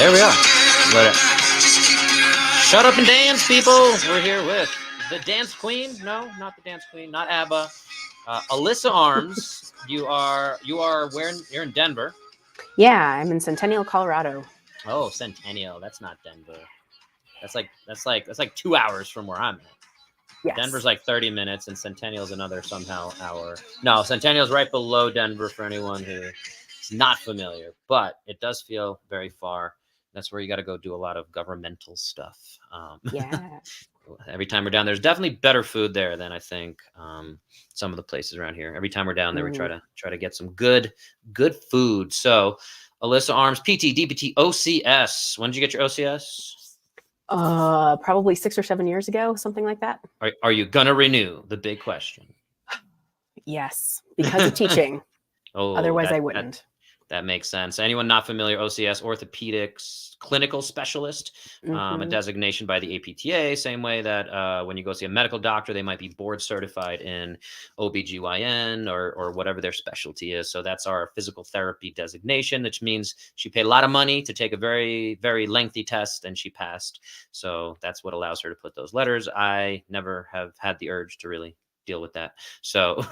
There we are. Let it. Shut up and dance, people. We're here with the dance queen. No, not the dance queen. Not ABBA. Alyssa Arms. You are where? You're in Denver. Yeah, I'm in Centennial, Colorado. Oh, Centennial. That's not Denver. That's like 2 hours from where I'm at. Yes. Denver's like 30 minutes, and Centennial's another somehow hour. No, Centennial's right below Denver for anyone who is not familiar, but it does feel very far. That's where you got to go do a lot of governmental stuff. Yeah. Every time we're down, there's definitely better food there than I think some of the places around here. Every time we're down there, we try to get some good food. So, Alyssa Arms, PT, DPT, OCS. When did you get your OCS? Probably 6 or 7 years ago, something like that. Are you gonna renew? The big question. Yes, because of teaching. Otherwise, I wouldn't. That makes sense. Anyone not familiar, OCS, orthopedics, clinical specialist, a designation by the APTA, same way that when you go see a medical doctor, they might be board certified in OBGYN or whatever their specialty is. So that's our physical therapy designation, which means she paid a lot of money to take a very, very lengthy test and she passed. So that's what allows her to put those letters. I never have had the urge to really deal with that. So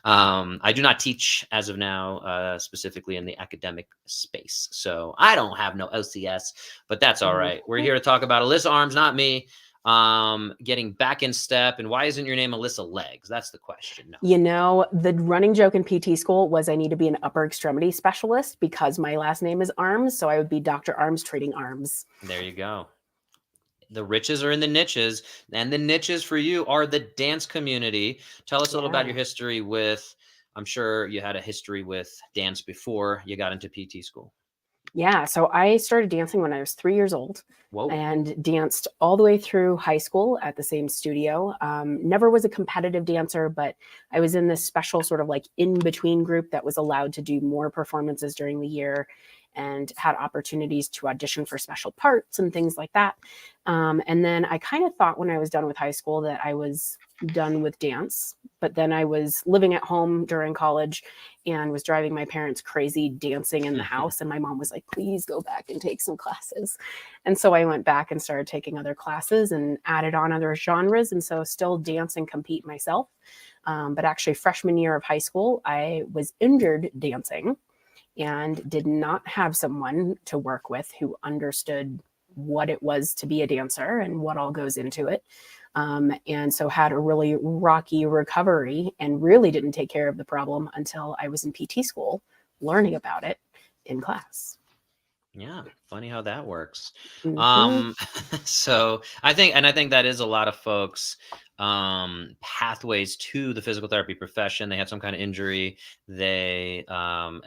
I do not teach as of now, specifically in the academic space. So I don't have no OCS, but that's all right. We're here to talk about Alyssa Arms, not me, getting back in step. And why isn't your name Alyssa Legs? That's the question. No. You know, the running joke in PT school was I need to be an upper extremity specialist because my last name is Arms. So I would be Dr. Arms treating arms. There you go. The riches are in the niches, and the niches for you are the dance community. Tell us a little about your history with, I'm sure you had a history with dance before you got into PT school. Yeah, so I started dancing when I was 3 years old. Whoa. And danced all the way through high school at the same studio. Never was a competitive dancer, but I was in this special sort of like in-between group that was allowed to do more performances during the year and had opportunities to audition for special parts and things like that. And then I kind of thought when I was done with high school that I was done with dance, but then I was living at home during college and was driving my parents crazy dancing in the house. And my mom was like, please go back and take some classes. And so I went back and started taking other classes and added on other genres. And so still dance and compete myself. But actually freshman year of high school, I was injured dancing and did not have someone to work with who understood what it was to be a dancer and what all goes into it. And so had a really rocky recovery and really didn't take care of the problem until I was in PT school learning about it in class. Yeah, funny how that works. So I think that is a lot of folks pathways to the physical therapy profession. They had some kind of injury. They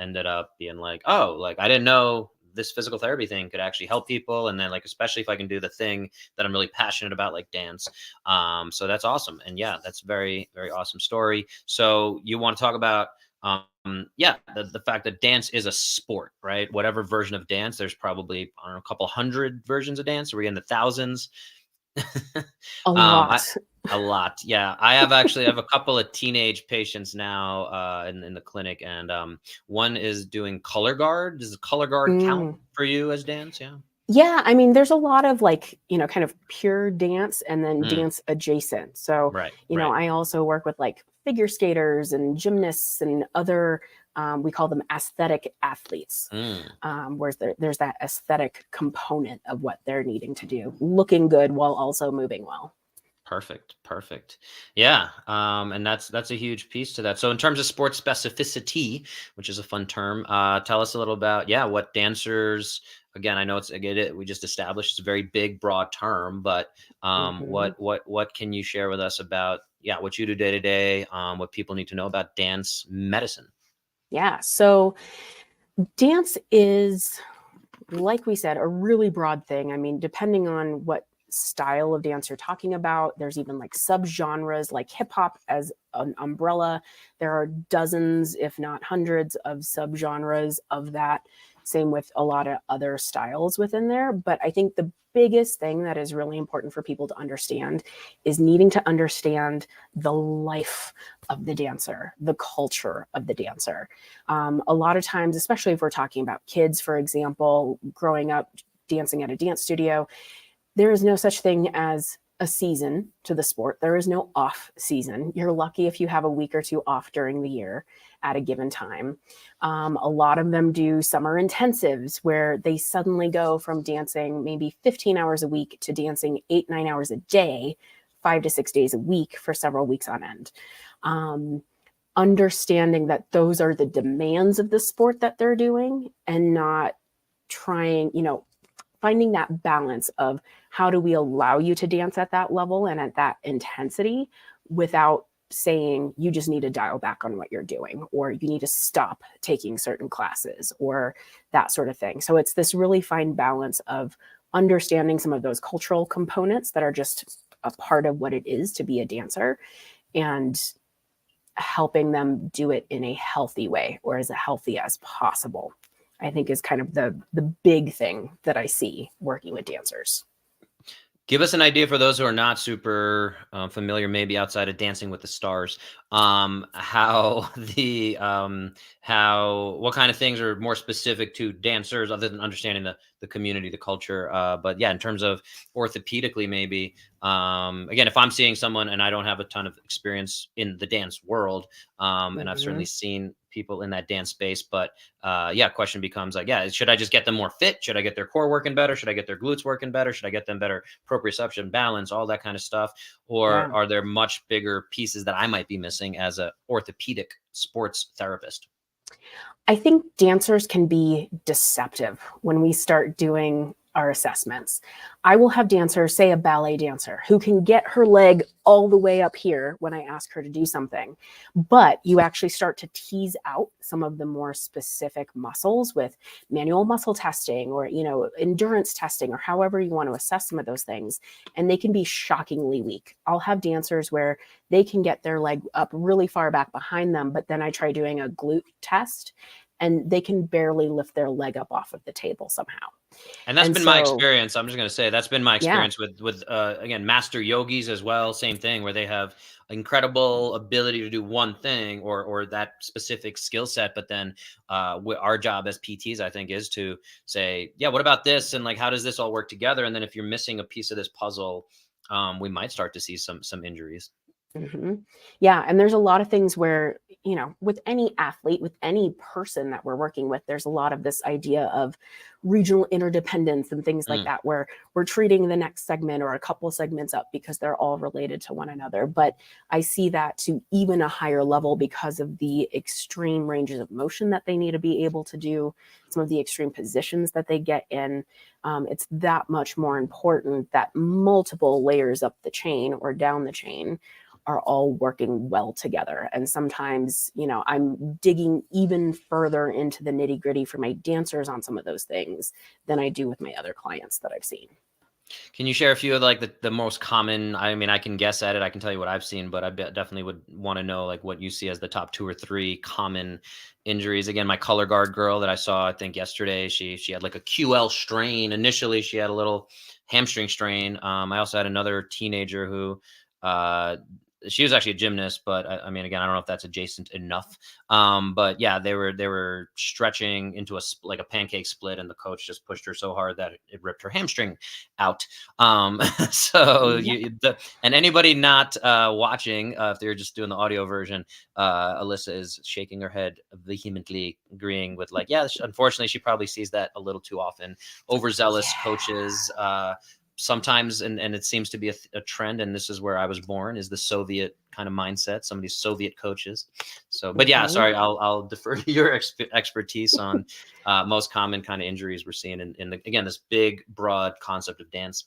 ended up being like, oh, like I didn't know this physical therapy thing could actually help people. And then like, especially if I can do the thing that I'm really passionate about, like dance. So that's awesome. And yeah, that's very, very awesome story. So you want to talk about the fact that dance is a sport, right? Whatever version of dance, there's probably, I don't know, a couple hundred versions of dance. Are we in the thousands? A lot. A lot. Yeah. I have a couple of teenage patients now in the clinic, and one is doing color guard. Does the color guard count for you as dance? Yeah. Yeah, I mean, there's a lot of like, kind of pure dance and then dance adjacent. So, I also work with like figure skaters and gymnasts and other, we call them aesthetic athletes, where there's that aesthetic component of what they're needing to do, looking good while also moving well. Perfect. Yeah. And that's a huge piece to that. So in terms of sports specificity, which is a fun term, tell us a little about, what dancers, again, I know we just established it's a very big, broad term, but what can you share with us about, what you do day to day, what people need to know about dance medicine? Yeah. So dance is, like we said, a really broad thing. I mean, depending on what style of dance you're talking about, there's even like subgenres like hip hop as an umbrella. There are dozens, if not hundreds, of subgenres of that. Same with a lot of other styles within there. But I think the biggest thing that is really important for people to understand is needing to understand the life of the dancer, the culture of the dancer. A lot of times, especially if we're talking about kids, for example, growing up dancing at a dance studio, there is no such thing as a season to the sport. There is no off season. You're lucky if you have a week or two off during the year at a given time. A lot of them do summer intensives where they suddenly go from dancing maybe 15 hours a week to dancing 8-9 hours a day, 5 to 6 days a week for several weeks on end. Understanding that those are the demands of the sport that they're doing, and not trying, finding that balance of how do we allow you to dance at that level and at that intensity without saying you just need to dial back on what you're doing, or you need to stop taking certain classes, or that sort of thing. So it's this really fine balance of understanding some of those cultural components that are just a part of what it is to be a dancer, and helping them do it in a healthy way, or as healthy as possible, I think is kind of the big thing that I see working with dancers. Give us an idea for those who are not super familiar, maybe outside of Dancing with the Stars, what kind of things are more specific to dancers, other than understanding the community, the culture. But yeah, in terms of orthopedically, maybe, again, if I'm seeing someone and I don't have a ton of experience in the dance world, and I've certainly seen people in that dance space, but question becomes like, should I just get them more fit? Should I get their core working better? Should I get their glutes working better? Should I get them better proprioception, balance, all that kind of stuff? Or are there much bigger pieces that I might be missing as a orthopedic sports therapist? I think dancers can be deceptive when we start doing our assessments. I will have dancers, say a ballet dancer, who can get her leg all the way up here when I ask her to do something. But you actually start to tease out some of the more specific muscles with manual muscle testing, or, endurance testing, or however you want to assess some of those things. And they can be shockingly weak. I'll have dancers where they can get their leg up really far back behind them, but then I try doing a glute test and they can barely lift their leg up off of the table somehow. And that's been my experience. I'm just going to say that's been my experience with again, master yogis as well. Same thing, where they have incredible ability to do one thing or that specific skill set. But then our job as PTs, I think, is to say, what about this? And like, how does this all work together? And then if you're missing a piece of this puzzle, we might start to see some injuries. Mm-hmm. Yeah. And there's a lot of things where, with any athlete, with any person that we're working with, there's a lot of this idea of regional interdependence and things like that, where we're treating the next segment or a couple of segments up because they're all related to one another. But I see that to even a higher level because of the extreme ranges of motion that they need to be able to do, some of the extreme positions that they get in. It's that much more important that multiple layers up the chain or down the chain are all working well together. And sometimes, I'm digging even further into the nitty gritty for my dancers on some of those things than I do with my other clients that I've seen. Can you share a few of like the most common, I can guess at it, I can tell you what I've seen, but I definitely would want to know like what you see as the top 2 or 3 common injuries. Again, my color guard girl that I saw, I think yesterday, she had like a QL strain. Initially, she had a little hamstring strain. I also had another teenager who, she was actually a gymnast, but again, I don't know if that's adjacent enough. But yeah, they were stretching into like a pancake split, and the coach just pushed her so hard that it ripped her hamstring out. So and anybody not watching, if they're just doing the audio version, Alyssa is shaking her head vehemently, agreeing with like, unfortunately, she probably sees that a little too often. Overzealous coaches. Sometimes, and it seems to be a trend, and this is where I was born, is the Soviet kind of mindset, some of these Soviet coaches. So, but sorry, I'll defer to your expertise on most common kind of injuries we're seeing in again, this big, broad concept of dance.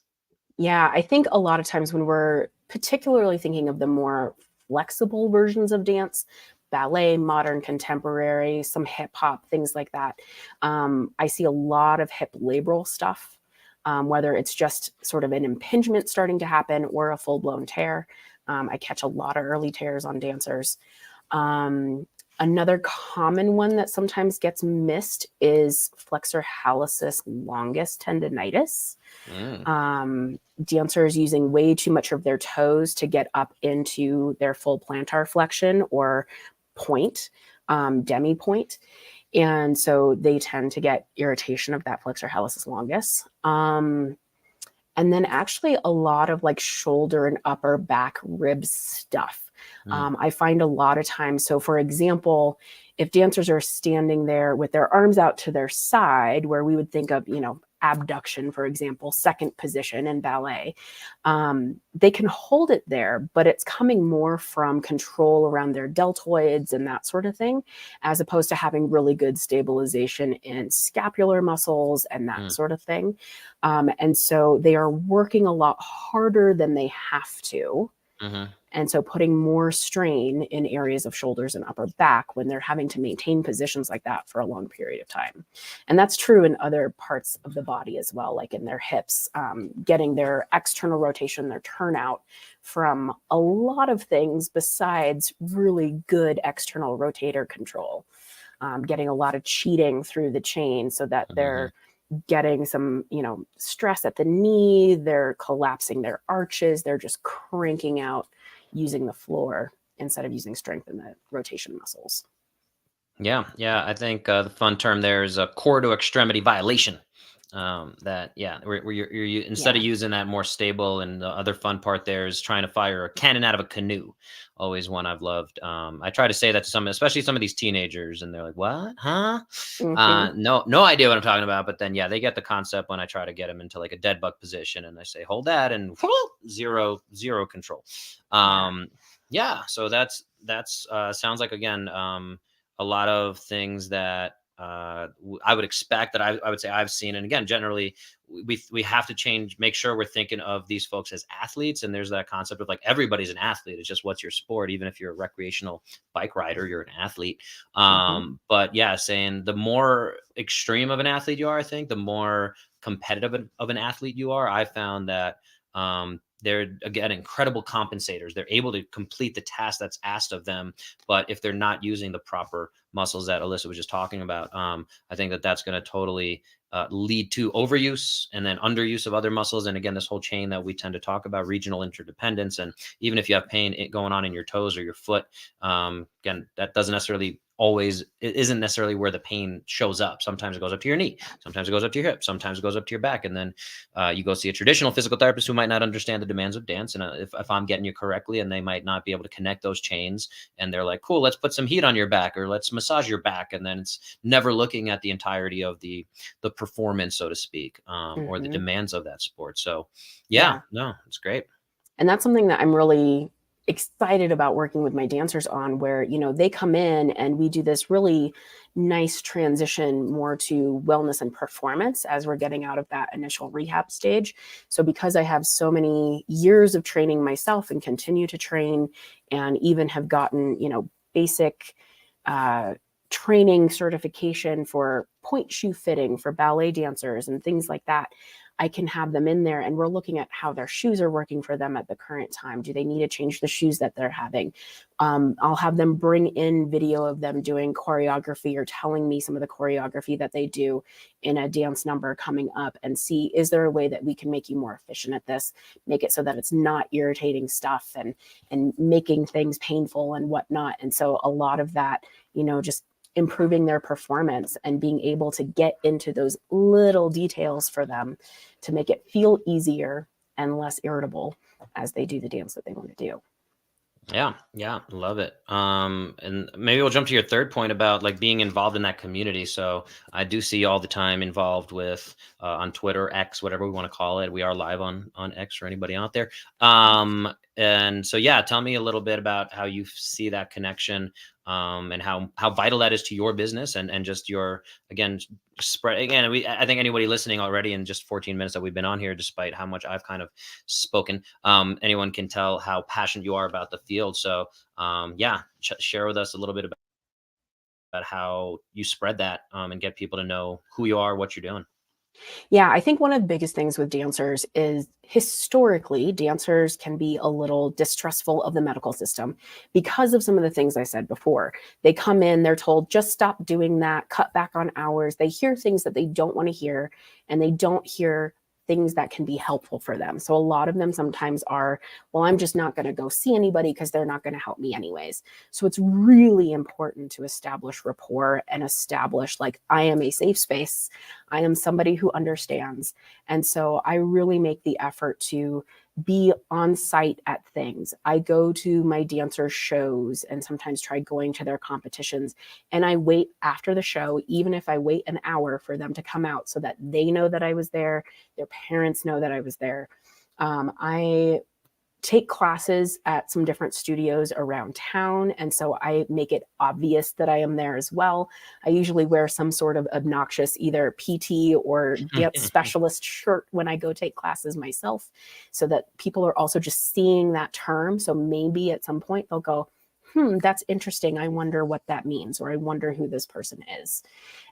Yeah, I think a lot of times when we're particularly thinking of the more flexible versions of dance, ballet, modern, contemporary, some hip hop, things like that, I see a lot of hip labral stuff. Whether it's just sort of an impingement starting to happen or a full-blown tear. I catch a lot of early tears on dancers. Another common one that sometimes gets missed is flexor hallucis longus tendinitis. Dancers using way too much of their toes to get up into their full plantar flexion or point, demi point. And so they tend to get irritation of that flexor hallucis longus. And then actually a lot of like shoulder and upper back rib stuff. I find a lot of times, so for example, if dancers are standing there with their arms out to their side, where we would think of, abduction, for example, second position in ballet, they can hold it there, but it's coming more from control around their deltoids and that sort of thing, as opposed to having really good stabilization in scapular muscles and that sort of thing. And so they are working a lot harder than they have to. And so putting more strain in areas of shoulders and upper back when they're having to maintain positions like that for a long period of time. And that's true in other parts of the body as well, like in their hips, getting their external rotation, their turnout from a lot of things besides really good external rotator control, getting a lot of cheating through the chain so that they're getting some, stress at the knee, they're collapsing their arches, they're just cranking out using the floor instead of using strength in the rotation muscles. Yeah, I think the fun term there is a core to extremity violation. Where you're instead of using that more stable, and the other fun part there is trying to fire a cannon out of a canoe. Always one I've loved. I try to say that to some, especially some of these teenagers, and they're like, "What? Huh?" No idea what I'm talking about. But then, they get the concept when I try to get them into like a dead bug position, and I say, "Hold that," and zero control. So that's sounds like, again, a lot of things that I would expect, that I would say I've seen. And again, generally we have to make sure we're thinking of these folks as athletes. And there's that concept of like, everybody's an athlete. It's just, what's your sport? Even if you're a recreational bike rider, you're an athlete. But saying the more extreme of an athlete you are, I think the more competitive of an athlete you are. I found that they're, again, incredible compensators. They're able to complete the task that's asked of them. But if they're not using the proper muscles that Alyssa was just talking about, I think that that's going to totally lead to overuse and then underuse of other muscles. And again, this whole chain that we tend to talk about, regional interdependence. And even if you have pain going on in your toes or your foot, again, that doesn't necessarily it isn't necessarily where the pain shows up. Sometimes it goes up to your knee, sometimes it goes up to your hip, sometimes it goes up to your back. And then you go see a traditional physical therapist who might not understand the demands of dance. And if I'm getting you correctly, and they might not be able to connect those chains, and they're like, cool, let's put some heat on your back, or let's massage your back. And then it's never looking at the entirety of the performance, so to speak, or the demands of that sport. So no, it's great. And that's something that I'm really excited about working with my dancers on, where, they come in and we do this really nice transition more to wellness and performance as we're getting out of that initial rehab stage. So because I have so many years of training myself and continue to train, and even have gotten, basic training certification for point shoe fitting for ballet dancers and things like that, I can have them in there and we're looking at how their shoes are working for them at the current time. Do they need to change the shoes that they're having? I'll have them bring in video of them doing choreography or telling me some of the choreography that they do in a dance number coming up, and see, is there a way that we can make you more efficient at this, make it so that it's not irritating stuff and making things painful and whatnot. And so a lot of that, just improving their performance and being able to get into those little details for them to make it feel easier and less irritable as they do the dance that they want to do. Yeah, love it. And maybe we'll jump to your third point about like being involved in that community. So I do see you all the time involved with on Twitter, X, whatever we want to call it. We are live on X for anybody out there. And so tell me a little bit about how you see that connection, and how vital that is to your business, and just your, again, spread. Again, I think anybody listening already in just 14 minutes that we've been on here, despite how much I've kind of spoken, anyone can tell how passionate you are about the field. So share with us a little bit about how you spread that, and get people to know who you are, what you're doing. Yeah, I think one of the biggest things with dancers is, historically, dancers can be a little distrustful of the medical system because of some of the things I said before. They come in, they're told, just stop doing that, cut back on hours. They hear things that they don't want to hear, and they don't hear things that can be helpful for them. So a lot of them sometimes are, well, I'm just not going to go see anybody because they're not going to help me anyways. So it's really important to establish rapport and establish, like, I am a safe space. I am somebody who understands. And so I really make the effort to be on site at things. I go to my dancers' shows and sometimes try going to their competitions. And I wait after the show, even if I wait an hour, for them to come out so that they know that I was there, their parents know that I was there. I take classes at some different studios around town. And so I make it obvious that I am there as well. I usually wear some sort of obnoxious either PT or dance specialist shirt when I go take classes myself, so that people are also just seeing that term. So maybe at some point they'll go, that's interesting. I wonder what that means, or I wonder who this person is.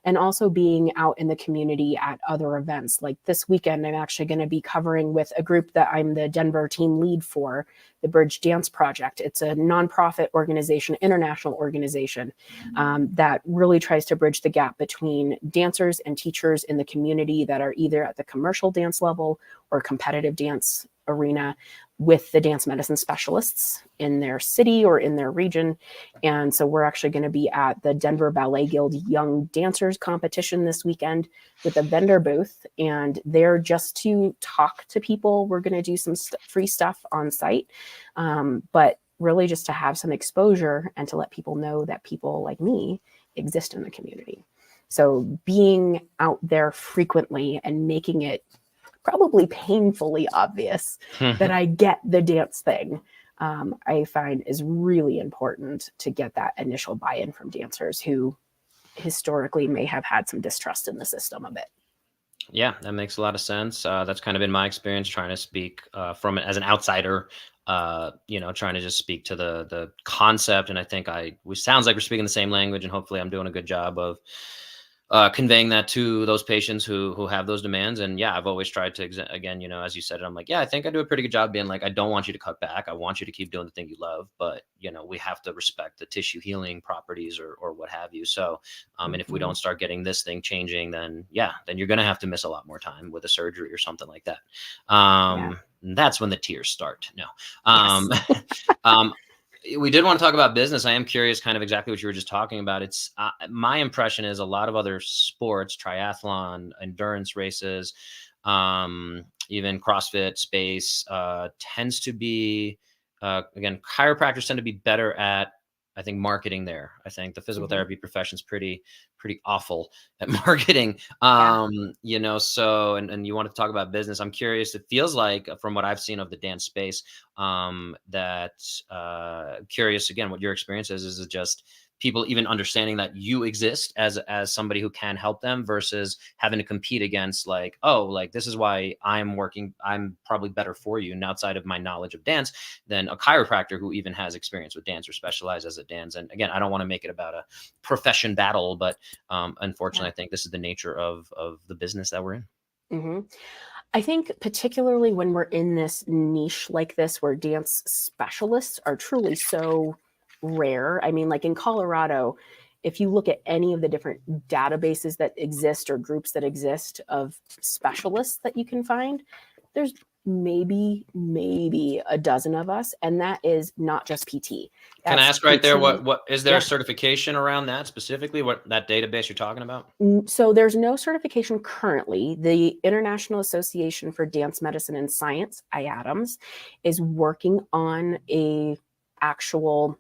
And also being out in the community at other events. Like this weekend, I'm actually going to be covering with a group that I'm the Denver team lead for, the Bridge Dance Project. It's a nonprofit organization, international organization, that really tries to bridge the gap between dancers and teachers in the community that are either at the commercial dance level or competitive dance arena, with the dance medicine specialists in their city or in their region. And so we're actually going to be at the Denver Ballet Guild Young Dancers competition this weekend with a vendor booth, and they're just to talk to people. We're going to do some free stuff on site, but really just to have some exposure and to let people know that people like me exist in the community. So being out there frequently and making it probably painfully obvious that I get the dance thing, I find is really important to get that initial buy-in from dancers who historically may have had some distrust in the system a bit. Yeah, that makes a lot of sense. That's kind of been my experience trying to speak from it as an outsider, trying to just speak to the concept. And I think sounds like we're speaking the same language, and hopefully I'm doing a good job of conveying that to those patients who have those demands. And yeah, I've always tried to, again, as you said, I'm like, yeah, I think I do a pretty good job being like, I don't want you to cut back. I want you to keep doing the thing you love, but we have to respect the tissue healing properties or what have you. So, and if we don't start getting this thing changing, then you're going to have to miss a lot more time with a surgery or something like that. That's when the tears start. No. Yes. We did want to talk about business. I am curious kind of exactly what you were just talking about. It's my impression is a lot of other sports, triathlon, endurance races, even CrossFit space tends to be, again, chiropractors tend to be better at, I think, marketing there. I think the physical therapy profession is pretty awful at marketing. So, and you want to talk about business. I'm curious, it feels like from what I've seen of the dance space, curious again, what your experience is it just people even understanding that you exist as somebody who can help them versus having to compete against like, oh, like this is why I'm probably better for you, and outside of my knowledge of dance than a chiropractor who even has experience with dance or specializes at dance. And again, I don't want to make it about a profession battle, but unfortunately, I think this is the nature of the business that we're in. Mm-hmm. I think particularly when we're in this niche like this, where dance specialists are truly so rare. I mean, like in Colorado, if you look at any of the different databases that exist or groups that exist of specialists that you can find, there's maybe a dozen of us, and that is not just PT. Can I ask right there, what is there a certification around that specifically, what that database you're talking about? So there's no certification currently. The International Association for Dance Medicine and Science, IADAMS, is working on a actual,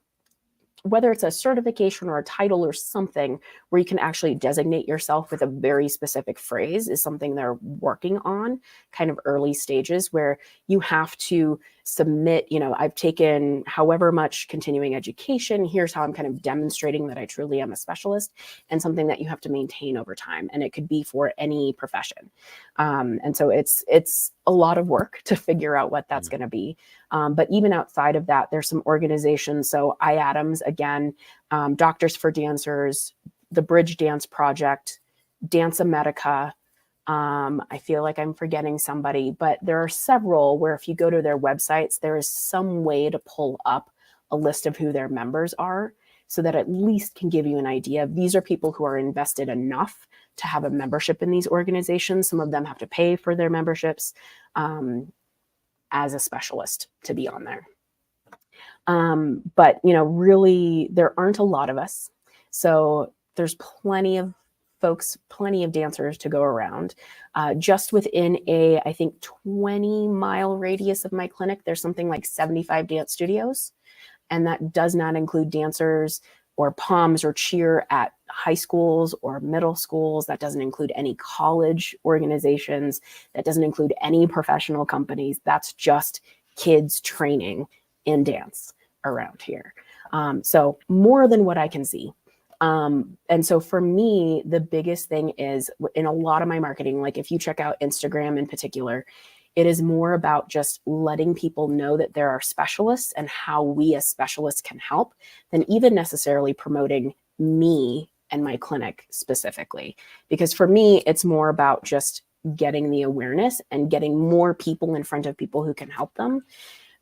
whether it's a certification or a title or something where you can actually designate yourself with a very specific phrase, is something they're working on, kind of early stages, where you have to submit, I've taken however much continuing education, here's how I'm kind of demonstrating that I truly am a specialist, and something that you have to maintain over time. And it could be for any profession. And so it's a lot of work to figure out what that's going to be. But even outside of that, there's some organizations. So IADAMS, again, Doctors for Dancers, the Bridge Dance Project, Dance America. I feel like I'm forgetting somebody, but there are several where if you go to their websites, there is some way to pull up a list of who their members are. so that at least can give you an idea. These are people who are invested enough to have a membership in these organizations. Some of them have to pay for their memberships as a specialist to be on there. But, really, there aren't a lot of us. So there's plenty of folks, plenty of dancers to go around. Just within I think 20-mile radius of my clinic, there's something like 75 dance studios. And that does not include dancers or POMs or cheer at high schools or middle schools. That doesn't include any college organizations. That doesn't include any professional companies. That's just kids training in dance around here. So more than what I can see. And so for me, the biggest thing is in a lot of my marketing, like if you check out Instagram in particular, it is more about just letting people know that there are specialists and how we as specialists can help than even necessarily promoting me and my clinic specifically. Because for me, it's more about just getting the awareness and getting more people in front of people who can help them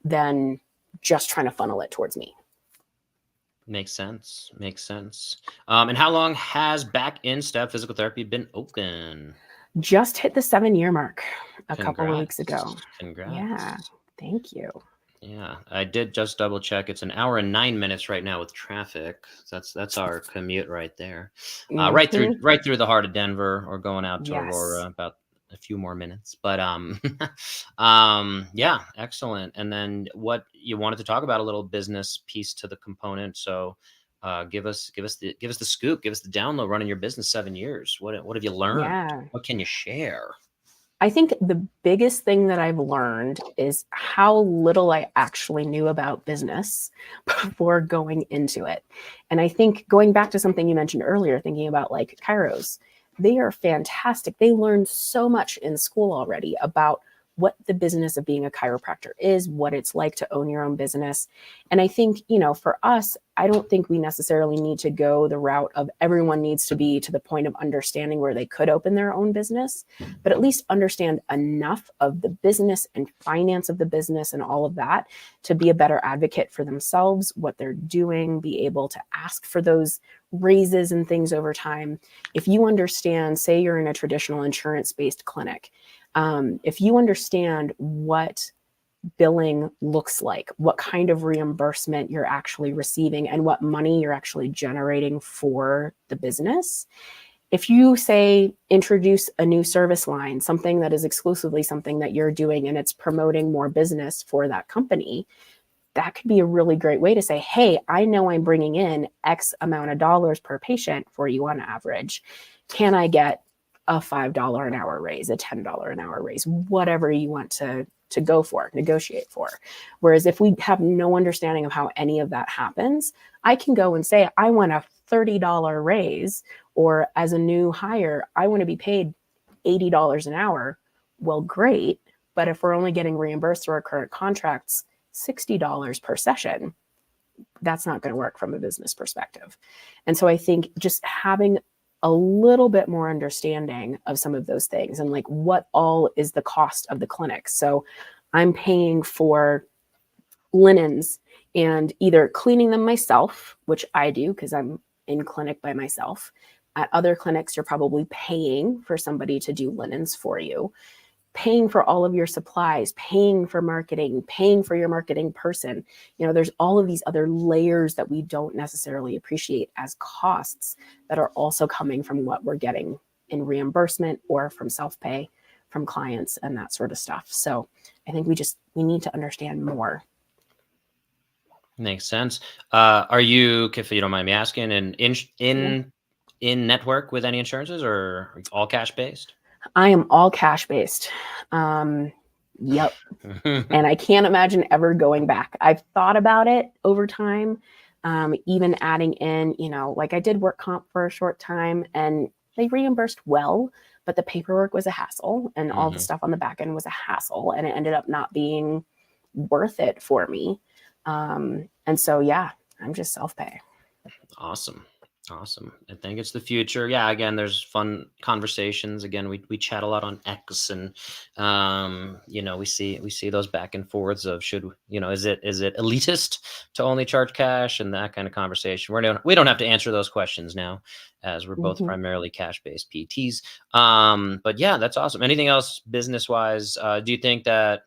than just trying to funnel it towards me. Makes sense. And how long has Back in Step Physical Therapy been open? Just hit the 7-year mark a couple of weeks ago. Congrats. Yeah, thank you. Yeah, I did just double check. It's 1 hour and 9 minutes right now with traffic. That's our commute right there. Right through the heart of Denver, or going out to Aurora, about a few more minutes. But yeah, excellent. And then what you wanted to talk about, a little business piece to the component. So give us the scoop, give us the download. Running your business 7 years. What have you learned? Yeah. What can you share? I think the biggest thing that I've learned is how little I actually knew about business before going into it. And I think going back to something you mentioned earlier, thinking about like chiros, they are fantastic. They learned so much in school already about what the business of being a chiropractor is, what it's like to own your own business. And I think, for us, I don't think we necessarily need to go the route of everyone needs to be to the point of understanding where they could open their own business, but at least understand enough of the business and finance of the business and all of that to be a better advocate for themselves, what they're doing, be able to ask for those raises and things over time. If you understand, say you're in a traditional insurance-based clinic, if you understand what billing looks like, what kind of reimbursement you're actually receiving, and what money you're actually generating for the business, if you say introduce a new service line, something that is exclusively something that you're doing and it's promoting more business for that company, that could be a really great way to say, hey, I know I'm bringing in X amount of dollars per patient for you on average. Can I get a $5 an hour raise, a $10 an hour raise, whatever you want to go for, negotiate for. Whereas if we have no understanding of how any of that happens, I can go and say, I want a $30 raise, or as a new hire, I want to be paid $80 an hour. Well, great. But if we're only getting reimbursed through our current contracts, $60 per session, that's not going to work from a business perspective. And so I think just having a little bit more understanding of some of those things and like what all is the cost of the clinic. So I'm paying for linens and either cleaning them myself, which I do because I'm in clinic by myself. At other clinics, you're probably paying for somebody to do linens for you, paying for all of your supplies, paying for marketing, paying for your marketing person. There's all of these other layers that we don't necessarily appreciate as costs that are also coming from what we're getting in reimbursement or from self-pay from clients and that sort of stuff. So I think we need to understand more. Makes sense. Are you, if you don't mind me asking, in network with any insurances, or all cash based? I am all cash based. Yep. And I can't imagine ever going back. I've thought about it over time, even adding in, like I did work comp for a short time and they reimbursed well, but the paperwork was a hassle and all the stuff on the back end was a hassle, and it ended up not being worth it for me. And so, yeah, I'm just self-pay. Awesome. Awesome. I think it's the future. Yeah, again, there's fun conversations. Again, we chat a lot on X, and we see those back and forths of should, is it elitist to only charge cash, and that kind of conversation. We don't have to answer those questions now, as we're both Mhm. primarily cash-based PTs. But yeah, that's awesome. Anything else business-wise? Do you think that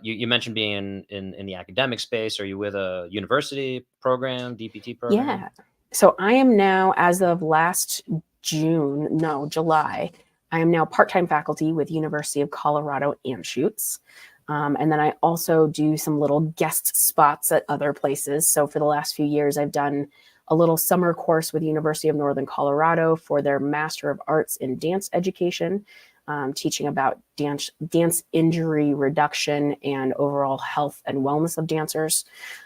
you mentioned being in the academic space? Are you with a university program, DPT program? Yeah. So I am now, as of last June, no, July, I am now part-time faculty with University of Colorado Anschutz. And then I also do some little guest spots at other places. So for the last few years, I've done a little summer course with University of Northern Colorado for their Master of Arts in Dance Education, teaching about dance injury reduction and overall health and wellness of dancers.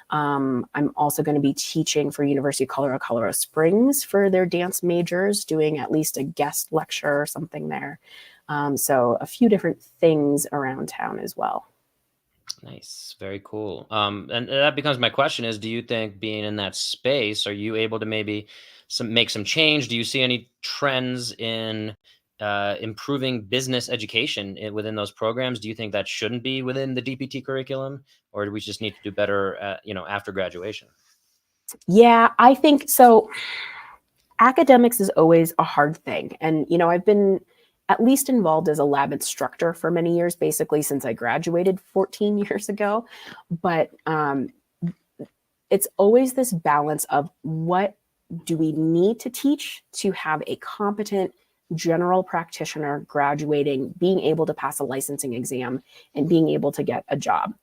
I'm also going to be teaching for University of Colorado, Colorado Springs for their dance majors, doing at least a guest lecture or something there. So a few different things around town as well. Nice. Very cool. And that becomes my question is, do you think being in that space, are you able to maybe make some change? Do you see any trends in improving business education within those programs? Do you think that shouldn't be within the DPT curriculum, or do we just need to do better after graduation? Yeah, I think so. Academics is always a hard thing. And, I've been at least involved as a lab instructor for many years, basically since I graduated 14 years ago. But it's always this balance of what do we need to teach to have a competent general practitioner graduating, being able to pass a licensing exam, and being able to get a job,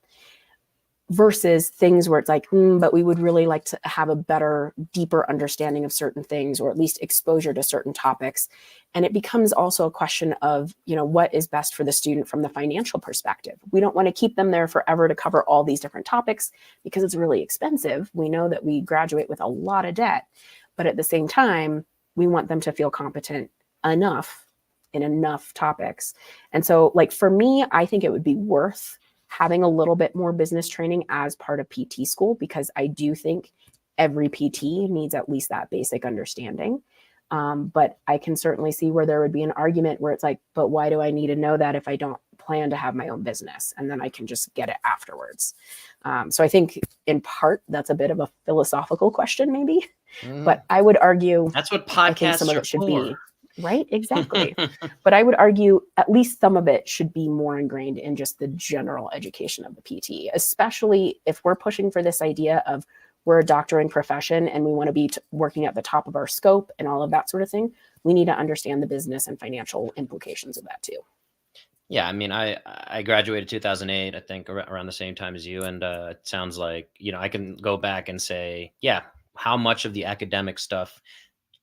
versus things where it's like, but we would really like to have a better, deeper understanding of certain things, or at least exposure to certain topics. And it becomes also a question of, what is best for the student from the financial perspective. We don't want to keep them there forever to cover all these different topics because it's really expensive. We know that we graduate with a lot of debt, but at the same time, we want them to feel competent enough in enough topics. And so, like, for me, I think it would be worth having a little bit more business training as part of PT school, because I do think every PT needs at least that basic understanding. But I can certainly see where there would be an argument where it's like, but why do I need to know that if I don't plan to have my own business? And then I can just get it afterwards. So I think in part, that's a bit of a philosophical question, maybe. But I would argue That's what I think some podcasts of are it should for. be. Right, exactly. But I would argue at least some of it should be more ingrained in just the general education of the PT, especially if we're pushing for this idea of we're a doctoring profession and we want to be working at the top of our scope and all of that sort of thing. We need to understand the business and financial implications of that too. Yeah, I mean, I graduated 2008, I think around the same time as you, and it sounds like I can go back and say, yeah, how much of the academic stuff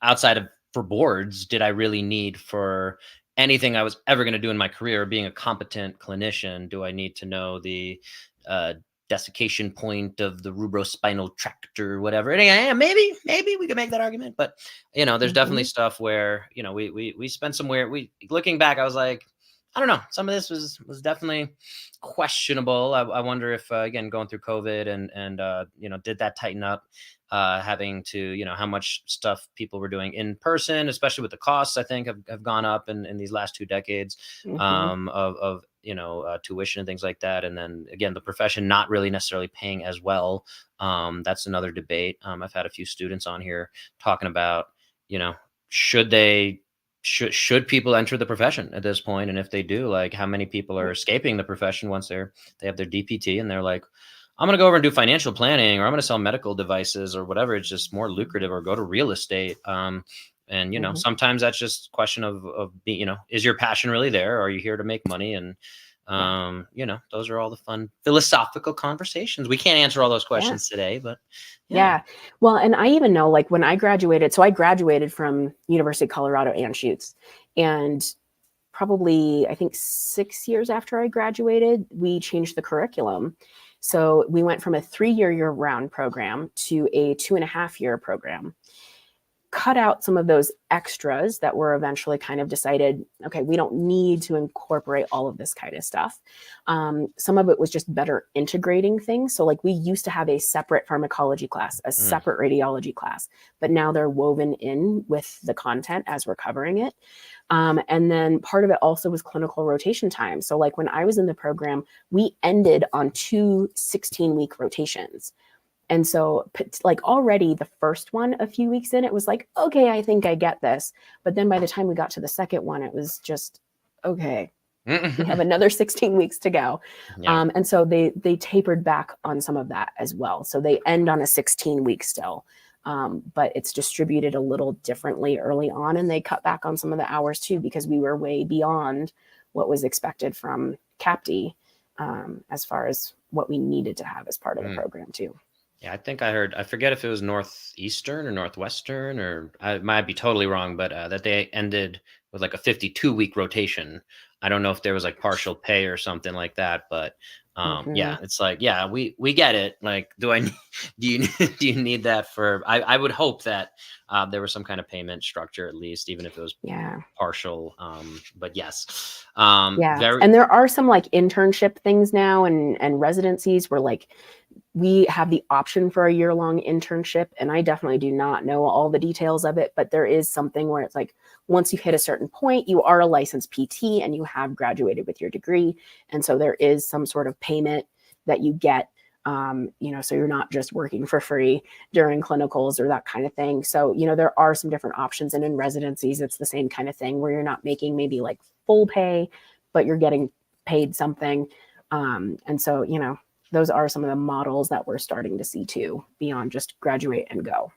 outside of for boards did I really need for anything I was ever going to do in my career? Being a competent clinician, do I need to know the uh, desiccation point of the rubrospinal tract or whatever? And yeah, maybe we could make that argument, but there's definitely Mhm. stuff where we spent somewhere. We looking back, I was like, I don't know. Some of this was definitely questionable. I wonder if again going through COVID and did that tighten up having to how much stuff people were doing in person, especially with the costs I think have gone up in these last 2 decades Mhm. of tuition and things like that. And then again, the profession not really necessarily paying as well. That's another debate. I've had a few students on here talking about should they should people enter the profession at this point, and if they do, like how many people are escaping the profession once they have their DPT and they're like, I'm going to go over and do financial planning, or I'm going to sell medical devices or whatever. It's just more lucrative, or go to real estate. And Mhm. sometimes that's just a question of being, is your passion really there? Or are you here to make money? And Yeah. those are all the fun philosophical conversations. We can't answer all those Yeah. questions today, but yeah. Yeah. Well, and I even know, like, when I graduated, so I graduated from University of Colorado Anschutz, and probably I think 6 years after I graduated, we changed the curriculum. So we went from a 3-year year-round program to a 2.5-year program. cut out some of those extras that were eventually kind of decided, okay, we don't need to incorporate all of this kind of stuff. Some of it was just better integrating things. So like we used to have a separate pharmacology class, a separate radiology class, but now they're woven in with the content as we're covering it. And then part of it also was clinical rotation time. So like when I was in the program, we ended on 2 16-week rotations. And so like already the first one, a few weeks in, it was like, okay, I think I get this. But then by the time we got to the second one, it was just, okay, we have another 16 weeks to go. Yeah. And so they tapered back on some of that as well. So they end on a 16-week still. But it's distributed a little differently early on, and they cut back on some of the hours too, because we were way beyond what was expected from CAPTI as far as what we needed to have as part of the program too. Yeah, I think I heard, I forget if it was Northeastern or Northwestern, or I might be totally wrong, but that they ended with like a 52-week rotation. I don't know if there was like partial pay or something like that, but yeah, it's like, yeah, we get it. Like, do you do you need that for, I would hope that there was some kind of payment structure at least, even if it was partial. But yes. And there are some like internship things now and residencies where like we have the option for a year-long internship, and I definitely do not know all the details of it, but there is something where it's like once you hit a certain point, you are a licensed PT and you have graduated with your degree, and so there is some sort of payment that you get, so you're not just working for free during clinicals or that kind of thing. So there are some different options, and in residencies it's the same kind of thing where you're not making maybe like full pay, but you're getting paid something, and so those are some of the models that we're starting to see too, beyond just graduate and go.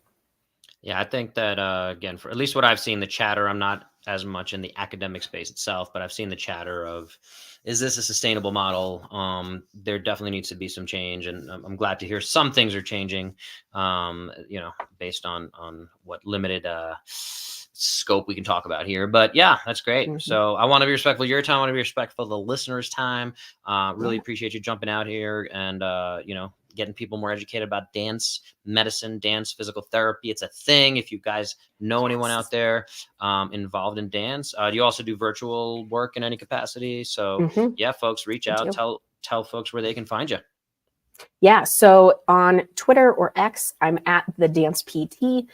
Yeah, I think that, again, for at least what I've seen, the chatter, I'm not as much in the academic space itself, but I've seen the chatter of, is this a sustainable model? There definitely needs to be some change. And I'm glad to hear some things are changing, based on what limited scope we can talk about here. But yeah, that's great. So I want to be respectful of your time. I want to be respectful of the listeners' time. Really appreciate you jumping out here and, getting people more educated about dance medicine, dance physical therapy. It's a thing. If you guys know anyone out there involved in dance, you also do virtual work in any capacity. So yeah, folks, reach out, tell folks where they can find you. Yeah. So on Twitter or X, I'm at the Dance PT.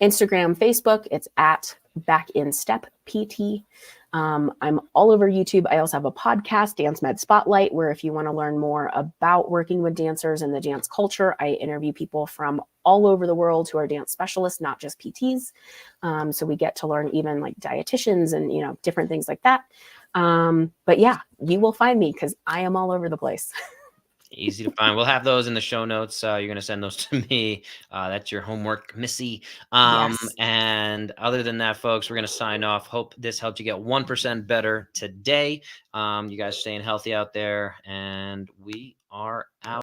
Instagram, Facebook, it's at Back in Step PT. I'm all over YouTube. I also have a podcast, Dance Med Spotlight, where if you want to learn more about working with dancers and the dance culture, I interview people from all over the world who are dance specialists, not just PTs. So we get to learn even like dietitians and, different things like that. But yeah, you will find me because I am all over the place. Easy to find. We'll have those in the show notes. You're going to send those to me. That's your homework, Missy. Yes. And other than that, folks, we're going to sign off. Hope this helped you get 1% better today. You guys staying healthy out there, and we are out.